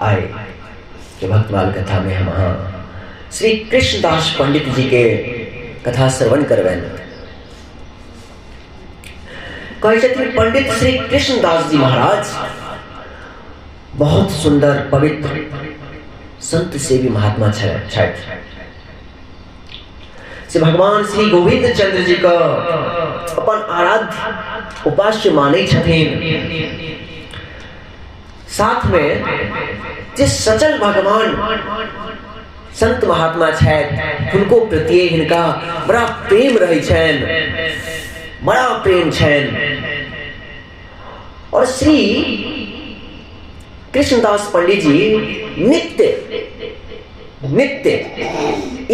आए कि भक्तमाल कथा में हम श्री कृष्णदास पंडित जी के कथा श्रवण करवें। कहे पंडित श्री कृष्णदास जी महाराज बहुत सुंदर पवित्र संत सेवी महात्मा छथि। से भगवान श्री गोविंद चंद्र जी का अपन आराध्य उपास्य माने छथिन। साथ में जिस सचल भगवान संत महात्मा छथि उनको प्रति हिनका बड़ा प्रेम रही छन, बड़ा प्रेम छन। और श्री कृष्णदास पंडित जी नित्य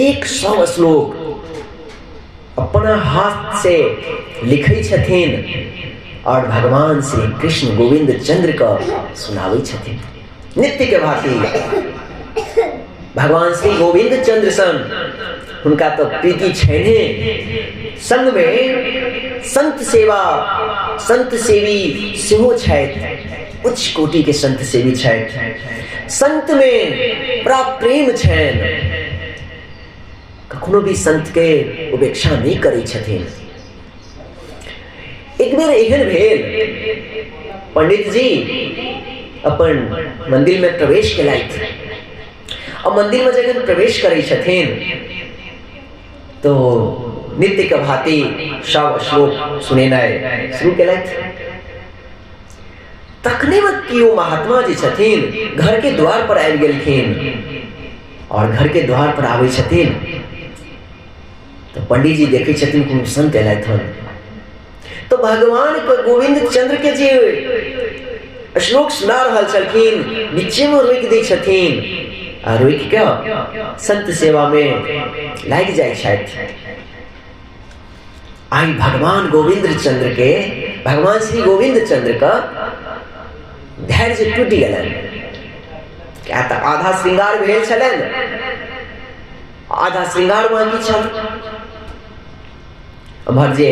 100 श्लोक अपना हाथ से लिखे छथिन और भगवान श्री कृष्ण गोविंद चंद्र का सुनावे छथिन। नित्य के भांति भगवान श्री गोविंद चंद्र सन उनका तो प्रीति छेने, संग में संत सेवा संत सेवी सेहो छथि, उच्च कोटि के संत सेवी छथि। संत में बड़ा प्रेम छनि, कखनो भी संत के उपेक्षा नहीं करै छथिन। एक बेर एहन भेल पंडित जी अपन मंदिर में प्रवेश केलथि और मंदिर में जखन प्रवेश करै छथिन तो नित्य के भांति सब श्लोक सुनेनाइ शुरू केलथि। तखने में कियो महात्मा जी छथिन घर के द्वार पर आबि गेलखिन और घर के द्वार पर आबै छथिन तो पंडित जी देखे छथिन कोनो संत एलथि हन। तो भगवान के गोविंद चंद्र के जे श्लोक सुना रहल छलखिन नीचे में रोकि दै छथिन आ रोकि के संत सेवा में लागि जाइ छथि। आई भगवान गोविंद चंद्र के, भगवान श्री गोविंद चंद्र का धैर्य टूटि गेलनि। क्या तऽ आधा श्रृंगार भेल छलनि, आधा श्रृंगार बाकी छल। अमहर जे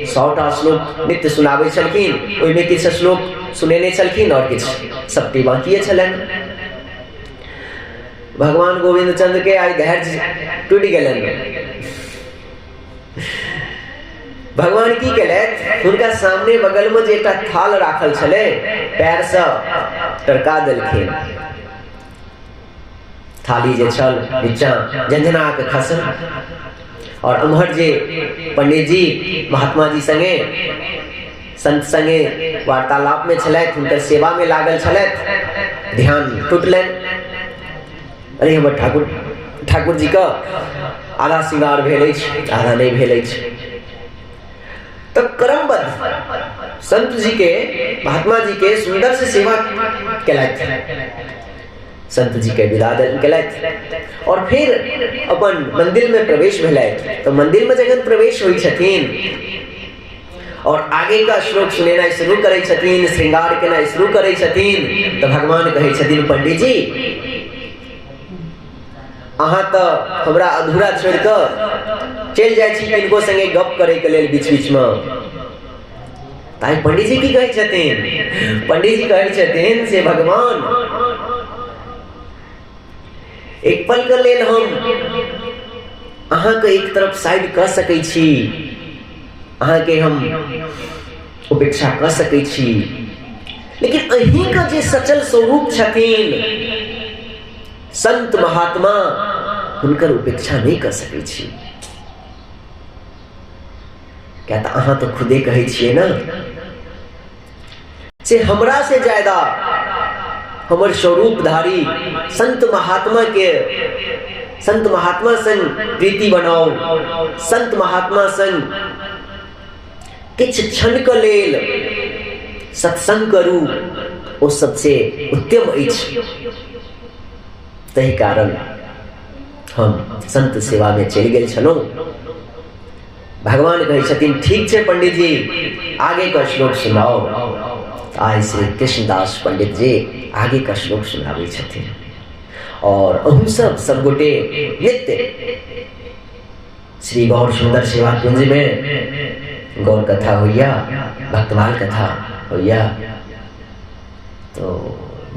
100टा श्लोक नित्य सुनाबै छलखिन ओहिमे किछु श्लोक सुनेने छलखिन और किछु सबटी बाकी छलनि। भगवान गोविंद चंद्र के आई धैर्य टूटि गेलनि। भगवान की केलथि, हुनका सामने बगल में जे एकटा थाल राखल छलै पैर से टरका देलखिन। थाली जे छल नीचा झंझना के खसल और अमहर जे पंडित जी महात्मा जी संगे संत संगे वार्तालाप में छलथि, हुनकर सेवा में लागल छलथि, ध्यान टूटलनि। अरे हमर ठाकुर जी का आधा श्रृंगार भेल अछि, आधा नहीं भेल अछि। तो क्रमबद्ध संत जी के महात्मा जी के सुंदर से सेवा केलथि, संत जी के विदा केलथि और फिर अपन मंदिर में प्रवेश भेलथि। तो मंदिर में जखन प्रवेश होइ छथिन और आगे का श्लोक सुनेना शुरू करै छथिन, श्रृंगार केना शुरू करै छथिन तो भगवान कहै छथिन पंडित जी अहाँ तो हमरा अधूरा छोड़ कर चल जाइ छी किनको संगे गप करे के लेल बीच बीच में। ताई पंडित जी की कहै छथिन, पंडित जी कहै छथिन से भगवान एक पल के लेल हम अहाँ के एक तरफ साइड कर सकै छी, अहाँ के हम उपेक्षा कर सकै छी, लेकिन अहीं का जे सचल स्वरूप छथिन संत महात्मा हुनकर उपेक्षा नहीं कर सकै छी। क्या अहाँ तो खुदे कहै छियै ना से हमरा से ज्यादा हमर स्वरूपधारी संत महात्मा संग प्रीति बनाओ, संत महात्मा संग किछु क्षण के लेल सत्संग करू, ओ सबसे उत्तम अछि। तही कारण हम संत सेवा में चलि गेल छलहुँ। भगवान कहै छथिन ठीक छै पंडित जी आगे का श्लोक सुनाओ। आई श्री कृष्णदास पंडित जी आगे का श्लोक सुनाबै छथिन और अहू सब गोटे नित्य श्री गौर सुंदर सेवा कुंज में गौर कथा होइया, भक्तमाल कथा होइया। तो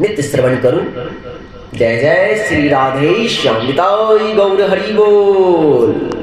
नित्य श्रवण करूं। जय जय श्री राधे श्याम निताई गौर हरि बोल।